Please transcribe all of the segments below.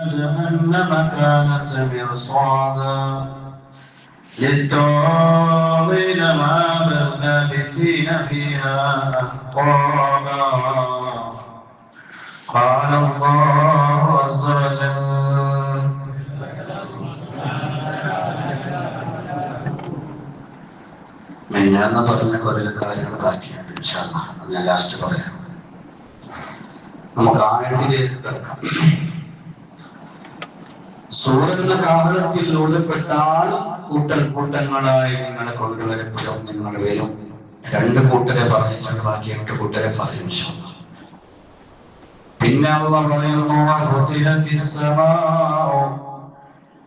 جهنم كانت مرصادا للطاغين مآبا لابثين فيها أحقابا قال الله عز وجل ഞാൻ പറഞ്ഞ കുറേ കാര്യങ്ങൾ ബാക്കിയുണ്ട് ഇൻഷാ അല്ലാഹ്. അത് ഞാൻ ലാസ്റ്റ് പറയാം. നമുക്ക് ആയത്തിലേക്ക് കിടക്കാം. സൂറെന്ന കാലത്തിൽ ഓതപ്പെട്ടാൽ കൂട്ടം കൂട്ടങ്ങളായി നിങ്ങളെ കൊണ്ടുവരപ്പെടും, നിങ്ങൾ വരും. 2 കൂട്ടരെ പറഞ്ഞിട്ടുണ്ട്, ബാക്കി 8 കൂട്ടരെ പറയും ഇൻഷാ അല്ലാഹ്. പിന്നെ അല്ലാഹ് പറയുന്നു ഫുതിഹത്തിസ് സമാഉ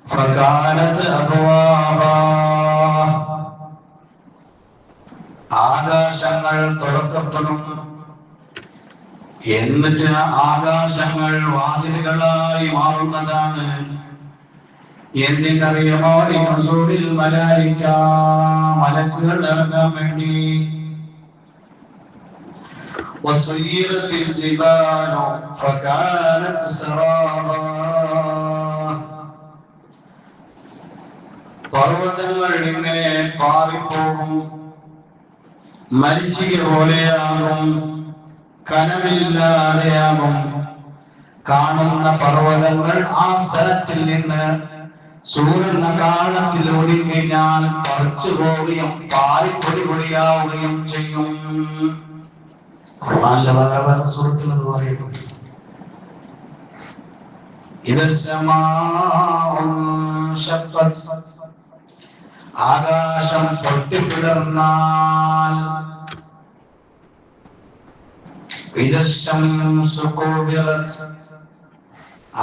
ഫകാനത് അബ്വാബാ, ആകാശങ്ങൾ തുറക്കപ്പെടും, എന്നിട്ട് ആകാശങ്ങൾ വാതിലുകളായി മാറുന്നതാണ്. എന്തിനറിയുമോ ലിനുസൂലിൽ മലായിക, മലക്കുകൾ ഇറങ്ങാൻ വേണ്ടി. വസുയ്യിറത്തിൽ ജിബാലു ഫകാനത് സറാബാ, പർവ്വതങ്ങൾ ഇങ്ങനെ പാറിപ്പോകും, മരിച്ചിക പോലെയാകും, കനമില്ലാതെയാകും. കാണുന്ന പർവ്വതങ്ങൾ ആ സ്ഥലത്തിൽ നിന്ന് സൂര്യന കാലത്തിൽ ഓടിക്കഴിഞ്ഞാൽ പറിച്ചു പോവുകയും പാറിപ്പൊടി പൊടിയാവുകയും ചെയ്യും. ഖുർആനിലെ വേറെ വേറെ സൂറത്തിൽ അത് പറയുന്നുണ്ട്. ആകാശം പൊട്ടിപ്പിളർന്നാൽ,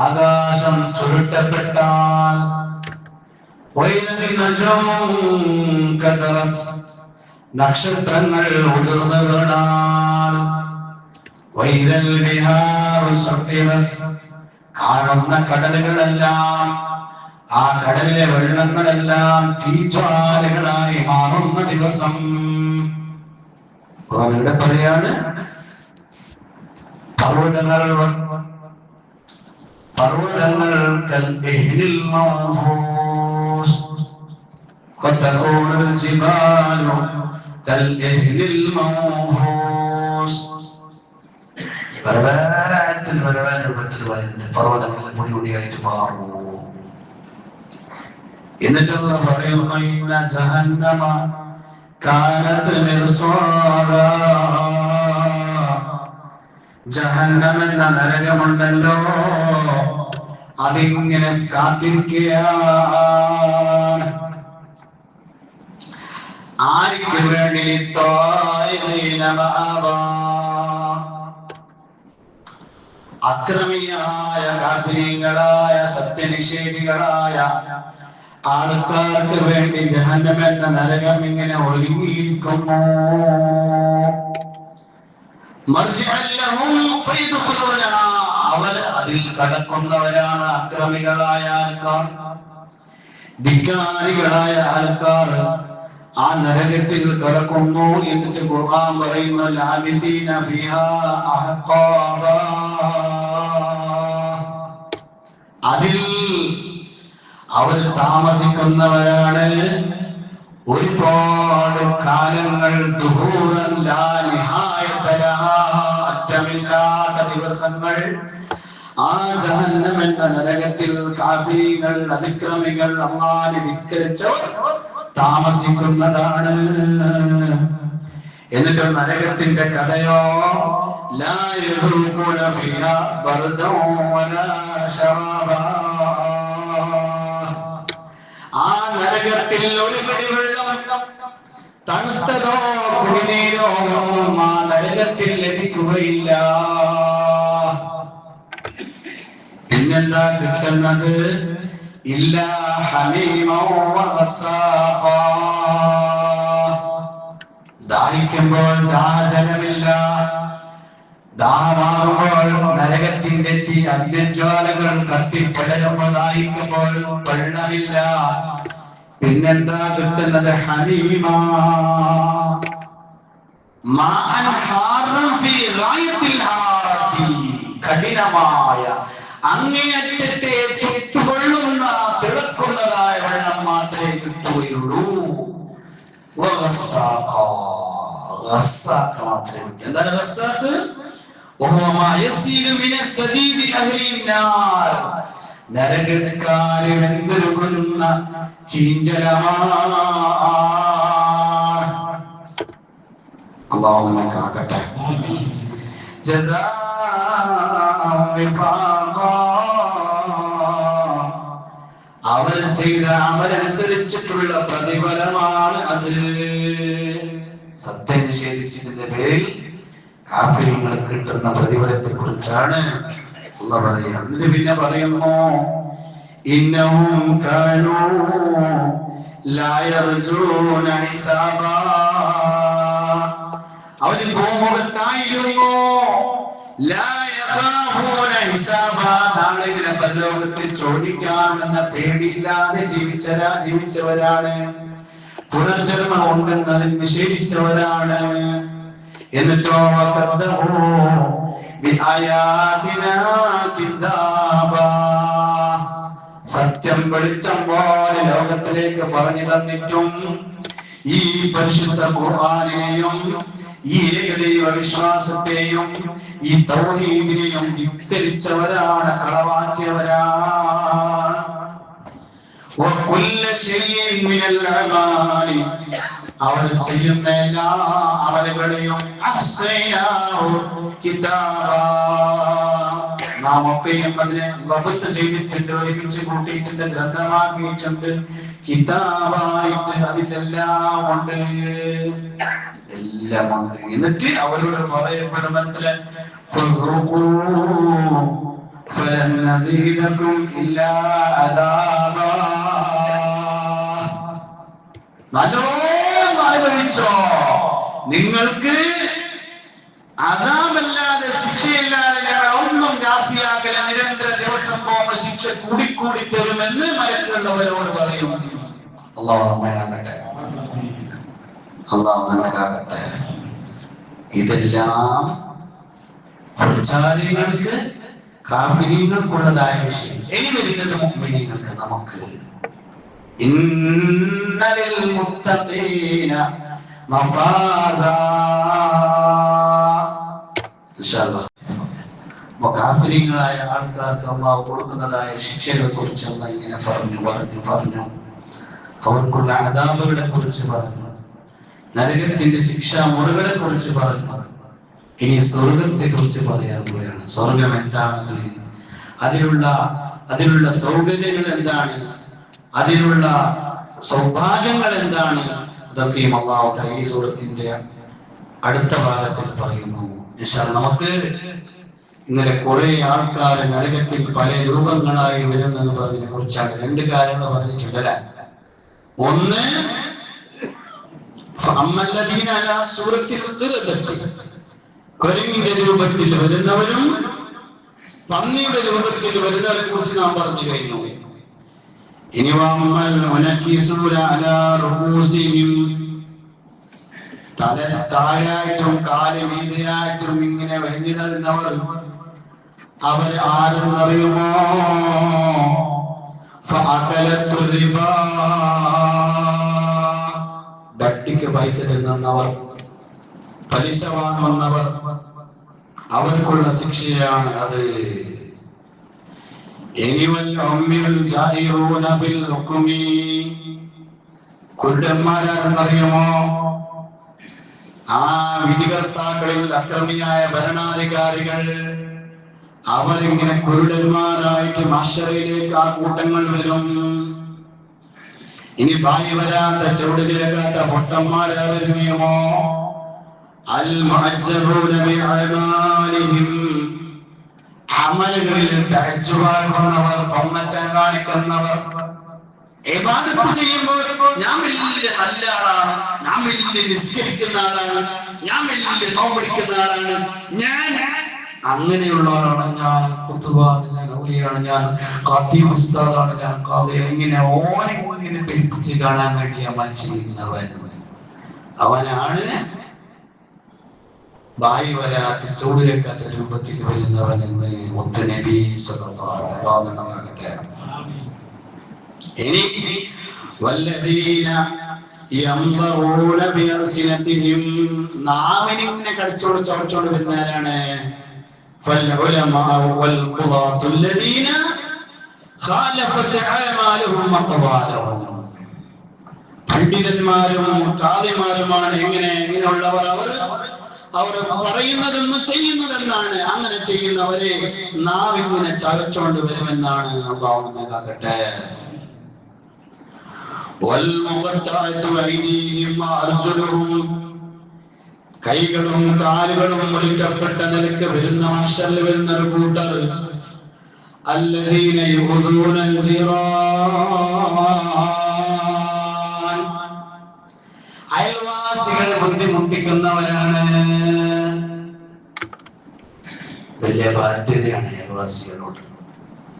ആകാശം ചുരുട്ടപ്പെട്ടാൽ, നക്ഷത്രങ്ങൾ ഉതിർന്നു വീണാൽ, കാണുന്ന കടലുകളെല്ലാം, ആ കടലിലെ വെള്ളങ്ങളെല്ലാം തീജ്വാലകളായി മാറുന്ന ദിവസം. ഇവിടെ പറയാണ് പർവ്വതങ്ങൾ കൽഇഹ്നിൽ മൻഫൂസ് വതകൂനുൽ ജിബാലു കൽഇഹ്നിൽ മൻഫൂസ്. പരവാരത്തിൽ പരവാര രൂപത്തിൽ പറയുന്നുണ്ട്, പർവ്വതങ്ങൾ പൊടി പൊടിയായിട്ട് മാറും. എന്നിട്ട് അല്ലാഹ് പറയുന്നു ഇന്ന ജഹന്നമ കാനത് മിർസാദാ, ജഹന്നം എന്ന നരകമുണ്ടല്ലോ, അതിങ്ങനെ കാത്തിരിക്കുകയാണ്. ആർക്ക് വേണ്ടി? അക്രമിയായ കാഫിരീങ്ങളായ സത്യനിഷേധികളായ ആൾക്കാർക്ക് വേണ്ടി ജഹന്നം എന്ന നരകം ഇങ്ങനെ ഒരുങ്ങിയിരിക്കുന്നു. അവർ അതിൽ കടക്കുന്നവരാണ്. അക്രമികളായ ആൾക്കാർ, ധിക്കാരികളായ ആൾക്കാർ ആ നരകത്തിൽ കടക്കുന്നു. എന്നിട്ട് ഖുർആൻ പറയുന്നു ലാബിസീന ഫിഹാ അഹ്ഖാബാ, അതിൽ അവർ താമസിക്കുന്നവരാണ് ഒരുപാട് കാലങ്ങൾ. ദുഹൂറൻ ലാ നിഹായത ലഹാ, അറ്റമില്ലാത്ത ദിവസങ്ങൾ ആ ജഹന്നം എന്ന നരകത്തിൽ കാഫിരീകൾ, അതിക്രമികൾ, അല്ലാഹുവിനെ ധിക്കരിച്ചവർ താമസിക്കുന്നതാണ്. എന്നിട്ട് നരകത്തിന്റെ കഥയോ ലാ യദൂഖൂന ഫിഹാ ബർദൻ വലാ ശറാബാ, ആ നരകത്തിൽ ഒരു പിടി വെള്ളം, തണുത്തതോ കുടിനീരോ ഒന്നും ആ നരകത്തിൽ ലഭിക്കുകയില്ല. പിന്നെന്താ കിട്ടുന്നത്? ഇല്ലാ ഹമീമൻ വഗസ്സാഖാ, ദാഹിക്കുമ്പോൾ ദാഹജലമില്ല, ദാഹമാകുമ്പോൾ നരകത്തിന്റെ തീ അഗ്നിജ്വാലകൾ കത്തിപ്പടരുമ്പോൾ ദാഹിക്കുമ്പോൾ വെള്ളമില്ല. പിന്നെന്താ കിട്ടുന്നത്? ഹമീമാ, മാഅൻ ഹാറൻ ഫീ ഗായത്തിൽ ഹറാറത്തി, കഠിനമായ അങ്ങേയറ്റത്തെ മാത്രമേ. എന്താണ് ഗസ്സാഖ്? വഹുവ മാ യസീലു മിന സദീദി അഹ്ലി നാർ. നരകക്കാരെ വെന്തൊരുകുന്ന ചീഞ്ചലമാണ്. അല്ലാഹു നമ്മെ കാക്കട്ടെ. അവർ ചെയ്ത അമലനുസരിച്ചിട്ടുള്ള പ്രതിഫലമാണ് അത്. സത്യം നിഷേധിച്ചതിന്റെ പേരിൽ കാഫിര്യങ്ങൾ കിട്ടുന്ന പ്രതിഫലത്തെ കുറിച്ചാണ് അല്ലാഹു പറയുന്നത്. എന്നിട്ട് പിന്നെ പറയുന്നു, ഇന്നഹും കാനൂ ലാ യർജൂന ഹിസാബാ. അവർ ഭൂമുഖത്തായിരുന്നു. ലാ യഖാഫൂന ഹിസാബാ. നാളെ പരലോകത്തിൽ ചോദിക്കാറുണ്ടെന്ന പേടിയില്ലാതെ ജീവിച്ചവരാണ്. പുനർജന്മം ഉണ്ടെന്ന് അതിൽ നിഷേധിച്ചവരാണ്. എന്നിട്ടോ സത്യം വെളിച്ചം പോലെ ലോകത്തിലേക്ക് പറഞ്ഞു തന്നിട്ടും ഈ പരിശുദ്ധ ഖുർആനിനെയും ഈ ഏകദൈവ വിശ്വാസത്തെയും ഈ തൗഹീദിനെയും ധിക്കരിച്ചവരാണ്, കളവാക്കിയവരാണ്. അവർ ചെയ്യുന്ന എല്ലാ അമലുകളെയും നാം ഒക്കെയും അതിനെ വബത്ത് ചെയ്തിട്ടുണ്ട്, ഒരുമിച്ച് കൂട്ടിയിട്ടുണ്ട്, ഗ്രന്ഥമാക്കിയിട്ടുണ്ട്, കിതാബായിട്ട് അതിലെല്ലാം ഉണ്ട്, എല്ലാം ഉണ്ട്. എന്നിട്ട് അവരോട് പറയപ്പെടുമത്ര നല്ലോണം അനുഭവിച്ചോ, നിങ്ങൾക്ക് അദാബല്ലാതെ ശിക്ഷയില്ലാതെ ഞങ്ങൾ ഒന്നും ജാസിയാകല, നിരന്തര ദിവസം പോകുന്ന ശിക്ഷ കൂടിക്കൂടി തരുമെന്ന് മലക്കുള്ളവരോട് പറയും. അല്ലാഹു നമ്മയാകട്ടെ, അല്ലാഹു നമ്മയാകട്ടെ. ഇതെല്ലാം പ്രചാരികൾക്ക് കാഫിരീങ്ങൾക്കുള്ളതായ വിഷയം. ഇനി വരുന്നത് മുഅ്മിനീങ്ങൾക്ക്, നമുക്ക് ഇന്നലിൽ മുത്തഖീന മഫാസാ. ഇൻഷാഅല്ലാഹ് കാഫിരീങ്ങളായ ആൾക്കാർക്ക് അല്ലാഹു കൊടുക്കുന്നതായ ശിക്ഷകളെ കുറിച്ച് അല്ലാഹു ഇങ്ങനെ പറഞ്ഞു. അവർക്കുള്ള അദാബുകളെ കുറിച്ച് പറഞ്ഞു, നരകത്തിന്റെ ശിക്ഷാ മുറകളെ കുറിച്ച് പറഞ്ഞു. ഇനി സ്വർഗത്തെ കുറിച്ച് പറയാൻ പോവുകയാണ്. സ്വർഗം എന്താണത്, അതിലുള്ള സൗകര്യങ്ങൾ എന്താണ്, അതിലുള്ള സൗഭാഗ്യങ്ങൾ എന്താണ്, അതൊക്കെയും അല്ലാഹു തആല ഈ സൂറത്തിന്റെ അടുത്ത ഭാഗത്തിൽ പറയുന്നു. നമുക്ക് ഇന്നലെ കുറെ ആൾക്കാർ നരകത്തിൽ പല രൂപങ്ങളായി വരുന്നെന്ന് പറഞ്ഞതിനെ കുറിച്ചാണ് രണ്ട് കാര്യങ്ങൾ പറഞ്ഞിട്ടുണ്ടല്ലേ. ഒന്ന്, കൊരങ്ങിന്റെ രൂപത്തിൽ വരുന്നവരും പന്നിയുടെ രൂപത്തിൽ വരുന്നവരെ കുറിച്ച് നാം പറഞ്ഞു കഴിഞ്ഞു. ഇനി തല താഴായിട്ടും കാല് വീതിയായിട്ടും ഇങ്ങനെ വലിഞ്ഞു തരുന്നവർ, അവർ ആരെന്നറിയുമോ? വട്ടിക്ക് പൈസ തിന്നവർ, പലിശ വാങ്ങുന്നവർ, അവർക്കുള്ള ശിക്ഷയാണ് അത്. കുരുടന്മാരാണെന്നറിയുമോ? ആ വിധികർത്താക്കളിൽ അക്രമിയായ ഭരണാധികാരികൾ, അവരിങ്ങനെ കുരുടന്മാരായിട്ട് മഹ്ശറിലേക്ക് ആ കൂട്ടങ്ങൾ വരും. ഇനി ഭാഗ്യ വരാത്ത ചുവട് കേൾക്കാത്ത പൊട്ടന്മാരറിയുമോ? അമലുകളിൽ തഴച്ചുവാഴ്ന്നവർ, പൊമ്മച്ചൻ കാണിക്കുന്നവർ. ഇബാദത്ത് ചെയ്യുമ്പോൾ ഞാൻ വലിയ നല്ല ആളാണ്, ഞാൻ വലിയ നിസ്കരിക്കുന്ന ആളാണ്, ഞാൻ വലിയ നോമ്പടിക്കുന്ന ആളാണ്, ഞാൻ അങ്ങനെയുള്ളവരാണ്, ഞാൻ കുത്തുബാണ്, ഞാൻ ഔലിയാണ്, ഞാൻ ഖാത്തീബ് ഉസ്താദാണ്, ഞാൻ ഖാദിയാണ്. ഇങ്ങനെ ഓനെ ഇങ്ങനെ പെരുപ്പിച്ച് കാണാൻ വേണ്ടി അമൽ ചെയ്യുന്നവൻ, അവനാണ് വായു വരാത്ത ചൂട് കേൾക്കാത്ത രൂപത്തിൽ വരുന്നവൻ എന്ന് മുത്ത് നബി സ്വല്ലല്ലാഹു അലൈഹി വസല്ലം. ഇനി വല്ലദീന യംറൂന ബിഅൽസിനതിഹിം നാവിനിങ്ങനെ കടിച്ചോട് ചവച്ചോട് വരുന്നവരാണ് ഫൽഉലമാഉ വൽഖുളാത്തു അല്ലദീന ഖാലഫത് അഅമാലുഹും അഖ്വാലഹും പണ്ഡിതന്മാരും ഖാദിമാരുമാണ് ഇങ്ങനെയുള്ളവർ അവർ പറയുന്നതെന്ന് ചെയ്യുന്നതെന്നാണ് അങ്ങനെ ചെയ്യുന്നവരെ നാവിങ്ങനെ ചവച്ചോണ്ട് വരുമെന്നാണ് അല്ലാഹു നമ്മെ കാക്കട്ടെ കൈകളും കാലുകളും മുറിക്കപ്പെട്ട നിലക്ക് വരുന്ന മാഷറിൽ വരുന്ന ഒരു കൂട്ടർ അല്ലദീന യുദൂനൽ ജിറാൻ അയൽവാസികളെ ബുദ്ധിമുട്ടിക്കുന്നവരാണ്. വലിയ ബാധ്യതയാണ് അയൽവാസികളോട്.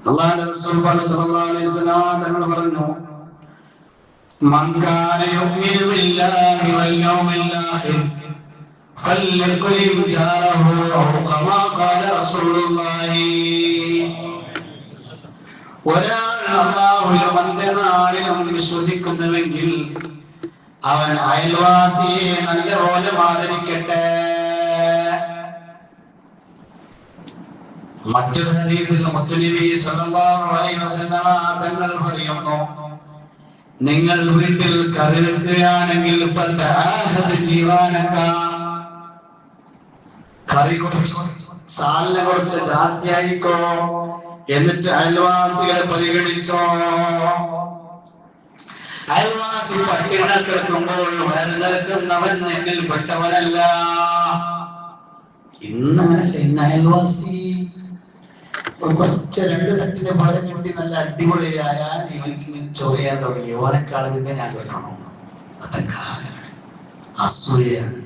അല്ലാഹുവിന്റെ റസൂൽ സല്ലല്ലാഹു അലൈഹി വസല്ലം തങ്ങൾ പറഞ്ഞു من كان يؤمن بالله واليوم الآخر فليكرم جاره أو كما قال رسول الله ഒരാൾ അല്ലാഹുവിലും അന്ത്യനാളിലും വിശ്വസിക്കുന്നുവെങ്കിൽ അവൻ അയൽവാസിയെ നല്ലപോലെ ആദരിക്കട്ടെ. മറ്റൊരു ഹദീസിൽ മുത്തുനബി സല്ലല്ലാഹു അലൈഹി വസല്ലം തങ്ങൾ പറയുന്നു നിങ്ങൾ വീട്ടിൽ കറി വെക്കുകയാണെങ്കിൽ കറി സാലിനെ കുറച്ച് ജാസ്തിയായിക്കോ എന്നിട്ട് അയൽവാസികളെ പരിഗണിച്ചോ. അയൽവാസി പട്ടിണ കിടക്കുമ്പോൾ വേറെ നിൽക്കുന്നവൻ എന്നിൽ പെട്ടവനല്ല. ഇന്നങ്ങനല്ല. ഇന്ന് അയൽവാസി കുറച്ച് രണ്ട് തട്ടിന് ഫലം കിട്ടി നല്ല അടിപൊളിയായാൽ ഇവനിക്ക് ചൊറിയാൻ തുടങ്ങി. ഓനക്കാൾ പിന്നെ ഞാൻ കിട്ടണോ? അതൊക്കെ അസൂയാണ്.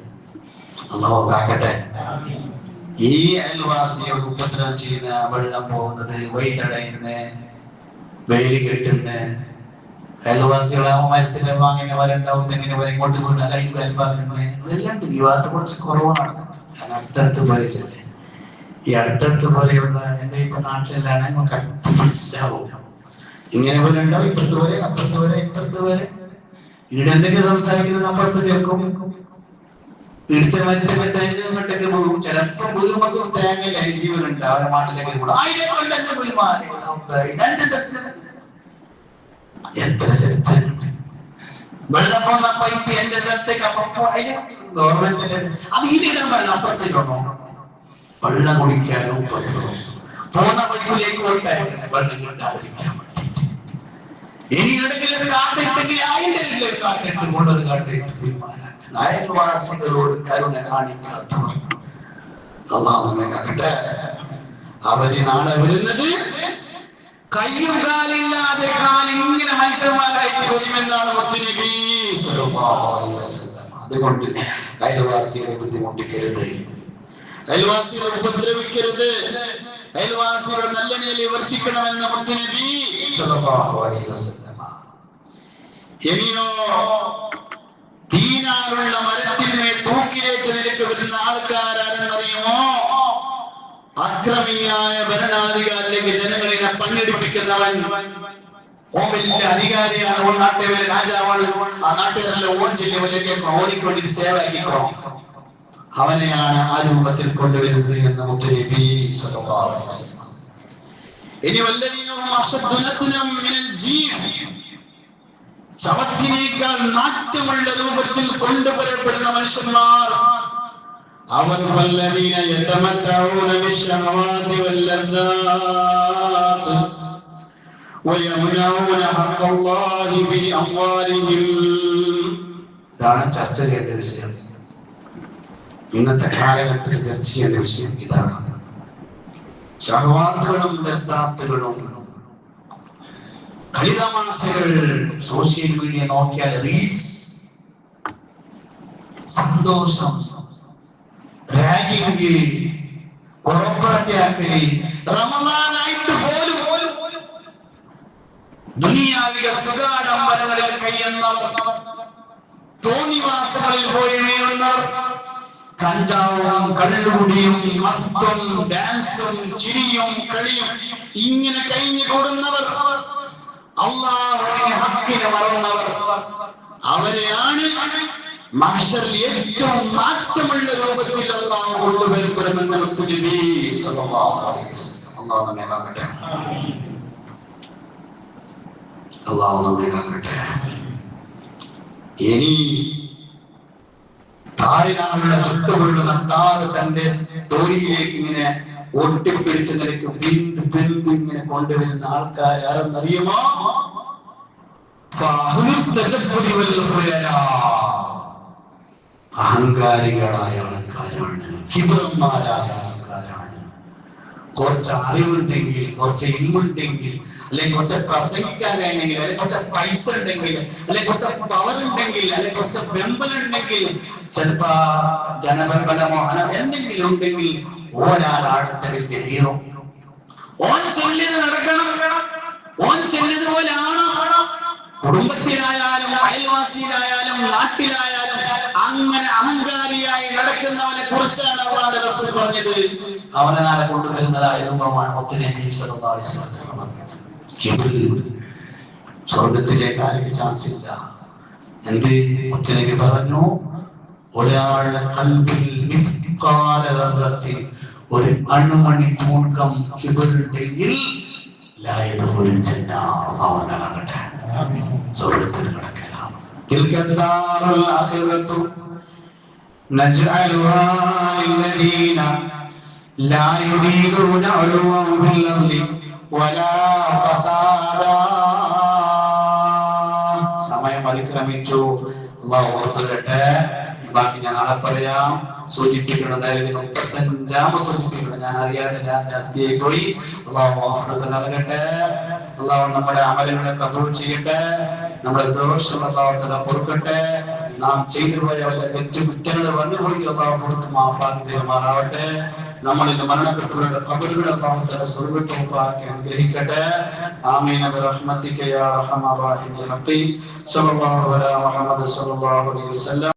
അല്ലാഹു കാക്കട്ടെ. ഈ അയൽവാസിയോട് ഉപദ്രവം ചെയ്യുന്ന, വെള്ളം പോകുന്നത്, വെയിലടയുന്ന, വെയില് കെട്ടുന്ന അയൽവാസികളാവുമ്പോൾ മരത്തിന് വാങ്ങിന് വരണ്ടാവും, തെങ്ങിന് വരെ ഇങ്ങോട്ട് വീണ് അല്ലെങ്കിൽ കൽപ്പാക്കുന്നത് എല്ലാം ഉണ്ട്. ഈ ഭാഗത്ത് കുറച്ച് കുറവ് നടക്കുന്നു. അടുത്തടുത്ത് പോലെയല്ലേ. ഈ അടുത്തടുത്ത് പോലെയുള്ള എന്റെ ഇപ്പൊ നാട്ടിലാണ് നമുക്ക് മനസ്സിലാവും. ഇങ്ങനെ പോലെ ഉണ്ടാവും. ഇപ്പുറത്ത് വരെ, അപ്പുറത്ത് വരെ, ഇപ്പുറത്ത് വരെ. ഇവിടെ എന്തൊക്കെ സംസാരിക്കുന്നത് അപ്പുറത്ത് കേൾക്കും. ഇടുത്ത മരത്തിന്റെ തേങ്ങ ഇങ്ങോട്ടൊക്കെ പോകും. ചിലപ്പോ വീഴുമ്പോ തേങ്ങയിൽ അരിജീവനുണ്ട്. അവരുടെ നാട്ടിലേക്ക് എത്ര ചരിത്രമുണ്ട്. വെള്ളം പോകുന്ന പൈപ്പ് എന്റെ സ്ഥലത്തേക്ക് ഗവൺമെന്റിന്റെ അത് ഇനിയിടാൻ പാടില്ല. അപ്പുറത്തേക്കൊണ്ടോ വെള്ളം കുടിക്കാനും പോകുന്ന പൈപ്പിലേക്ക് കൊണ്ടായിരുന്നു വെള്ളം കിട്ടാതിരിക്കാൻ വേണ്ടിയിട്ട്. ഇനി എവിടെയെങ്കിലും കാട്ടിട്ടെങ്കിൽ അതിന്റെ കാട്ടിട്ട് കൊണ്ടൊരു കാട്ടിട്ട് തീരുമാനാക്കുന്നത്. അയൽവാസികളോട് കരുണ കാണിക്കാത്തവർ അല്ലാഹു നമ്മെ കാക്കട്ടെ. അവര് നാളെ വരുന്നത് കയ്യും കാലില്ലാതെ കാലിങ്ങനെ മനുഷ്യന്മാരായിട്ട് വരുമെന്നാണ് മുത്തുനബി സല്ലല്ലാഹു അലൈഹി വസല്ലം. അതുകൊണ്ട് അയൽവാസികളെ ബുദ്ധിമുട്ടിക്കരുത്, അയൽവാസികളെ ഉപദ്രവിക്കരുത്, അയൽവാസികളെ നല്ല നിലയിൽ വർത്തിക്കണമെന്ന് മുത്തുനബി സല്ലല്ലാഹു അലൈഹി വസല്ലം. ഇനിയോ ദീനാറുള്ള മരത്തിന്മേൽ തൂക്കിലേറ്റ് നിലക്ക് വരുന്ന ആൾക്കാരെന്നറിയുമോ? അക്രമിയായ ഭരണാധികാരിലേക്ക് ജനങ്ങളിനെ പങ്കെടുപ്പിക്കുന്നവൻ. ഓൻ വലിയ അധികാരിയാണ്, ഓൻ നാട്ടിലെ വലിയ രാജാവാണ്, ആ നാട്ടുകാരെല്ലാം ഓൻ ചെല്ലിയ വലിയ ഓനിക്ക് വേണ്ടി സേവയാക്കിക്കോ. അവനെയാണ് ആ രൂപത്തിൽ കൊണ്ടുവരുന്നത് എന്ന് മുത്തുനബി സല്ലല്ലാഹു അലൈഹി വസല്ലം. ഇനി വല്ലദീനഹും അശദ്ദു ലഖ്നം മിനൽ ജീൻ, ശവത്തിനേക്കാൾ നാട്യമുള്ള രൂപത്തിൽ കൊണ്ടുവരപ്പെടുന്ന മനുഷ്യന്മാർ അവർ വല്ലദീന യതമത്തഊന ബിശ്ശഹവാതി വല്ലദാത്ത് വയംനഊന ഹഖ്ഖല്ലാഹി ഫീ അംവാലിഹിം. ഇതാണ് ചർച്ച ചെയ്യേണ്ട വിഷയം. ഇന്നത്തെ കാലഘട്ടത്തിൽ ചർച്ച ചെയ്യേണ്ട വിഷയം ഇതാണ്. ശഹവാത്തുകളും ലദ്ദാത്തുകളും കളിതമാശകൾ, സോഷ്യൽ മീഡിയ നോക്കിയാൽ റീൽസ്, സന്തോഷം, റാഗിംഗ്, കൊറപ്പറട്ടിയാക്കല്, റമളാനായിട്ട് പോലും ദുനിയാവിക സുഖാഡംബരങ്ങളിൽ കഴിയുന്നവർ, തോന്നിവാസങ്ങളിൽ പോയി വീഴുന്നവർ, കഞ്ചാവും കള്ളുകുടിയും മസ്തും ഡാൻസും ചിരിയും കളിയും ഇങ്ങനെ കഴിഞ്ഞു കൂടുന്നവർ, അല്ലാഹുവിനെ ഹക്കിനെ മറന്നവർ, അവരെയാണ് മഹ്ശറിൽ ഏറ്റവും മാറ്റമുള്ള രൂപത്തിൽ അല്ലാഹു കൊണ്ടുവരപ്പെടുമെന്ന് നബി സല്ലല്ലാഹു അലൈഹി വസല്ലം. അല്ലാഹു നമ്മെ കാക്കട്ടെ, അല്ലാഹു നമ്മെ കാക്കട്ടെ. ഇനി താരിനാളുടെ ചുട്ടുകൊള്ളു നട്ടാറ് തന്റെ തോലിയിലേക്ക് ഇങ്ങനെ ഒട്ടിപ്പിടിച്ച നിലയ്ക്ക് പിന്ത് ഇങ്ങനെ കൊണ്ടുവരുന്ന ആൾക്കാർ ആരെന്നറിയുമോ? അഹങ്കാരികളായ ആൾക്കാരാണ്, കിബറന്മാരായ ആൾക്കാരാണ്. കുറച്ച് അറിവുണ്ടെങ്കിൽ, കുറച്ച് ഇൽമുണ്ടെങ്കിൽ, അല്ലെങ്കിൽ കുറച്ച് പ്രസംഗിക്കാനാണെങ്കിൽ, അല്ലെങ്കിൽ കുറച്ച് പൈസ ഉണ്ടെങ്കിൽ, അല്ലെങ്കിൽ കുറച്ച് പവർ ഉണ്ടെങ്കിൽ, അല്ലെങ്കിൽ കുറച്ച് ബെമ്പലുണ്ടെങ്കിൽ, ചിലപ്പോ ജനബന്ധനമോ എന്തെങ്കിലും ഉണ്ടെങ്കിൽ ഓനാണ് വലിയ ഹീറോ. ഓൻ ചൊല്ലിയത് നടക്കണം, ഓൻ ചൊല്ലിയതുപോലെ ആണോ? കുടുംബത്തിലായാലും അയൽവാസിയിലായാലും നാട്ടിലായാലും അങ്ങനെ അഹങ്കാരിയായി നടക്കുന്നവനെ കുറിച്ചാണ് അല്ലാഹുവിന്റെ റസൂൽ പറഞ്ഞത്. അവനെ നാളെ കൊണ്ടുവരുന്നതായ രൂപമാണ് മുത്തുനബി സല്ലല്ലാഹു അലൈഹി വസല്ലം പറഞ്ഞത്. സ്വർഗത്തിലേക്ക് ആർക്ക് ചാൻസ് ഇല്ല. എന്ത് മുത്തുനബി പറഞ്ഞു? ഒരാളുടെ കൽബിൽ മിസ്ഖാല ദർറത്തിൻ, ഒരു അണുമണി തൂക്കം കിബറുണ്ടെങ്കിൽ ലാ യദ്ഖുലുൽ ജന്ന, അവനാകട്ടെ സ്വർഗ്ഗത്തിൽ കടക്കലാണ്. തിൽകദ്ദാറുൽ ആഖിറത്തു നജ്അലുഹാ ലില്ലദീന ലാ യുരീദൂന ഉലുവൻ ഫിൽ അർളി വലാ ഫസാദാ. സമയം അതിക്രമിച്ചു, അല്ലാഹു ഓർത്തുതരട്ടെ. ബാക്കി ഞാൻ നാളെ പറയാം. സൂചിപ്പിക്കണം, 35 സൂചിപ്പിക്കണം. ഞാൻ അറിയാതെ ജാസ്തിയായി പോയി. അല്ലാഹു മഗ്ഫിറത്ത് നൽകട്ടെ. അല്ലാഹു നമ്മുടെ അമലുകളെ ഖബൂൽ ചെയ്യട്ടെ. നമ്മുടെ ദോഷങ്ങൾ അല്ലാഹു തആല പൊറുക്കട്ടെ. നാം ചെയ്തു പോയ വല്ല തെറ്റുകുറ്റങ്ങൾ വന്നുപോയി അല്ലാഹു പുറത്ത് മാഫാക്കി തരുമാറാവട്ടെ. നമ്മളിൽ മരണപ്പെട്ടവരുടെ ഖബറുകളെ അല്ലാഹു തആല സ്വർഗ്ഗത്തോപ്പാക്കി അനുഗ്രഹിക്കട്ടെ. ആമീൻ ബിറഹ്മതിക യാ അർഹമർ റഹീം. ഹഖീ സല്ലല്ലാഹു അലൈഹി വസല്ലം.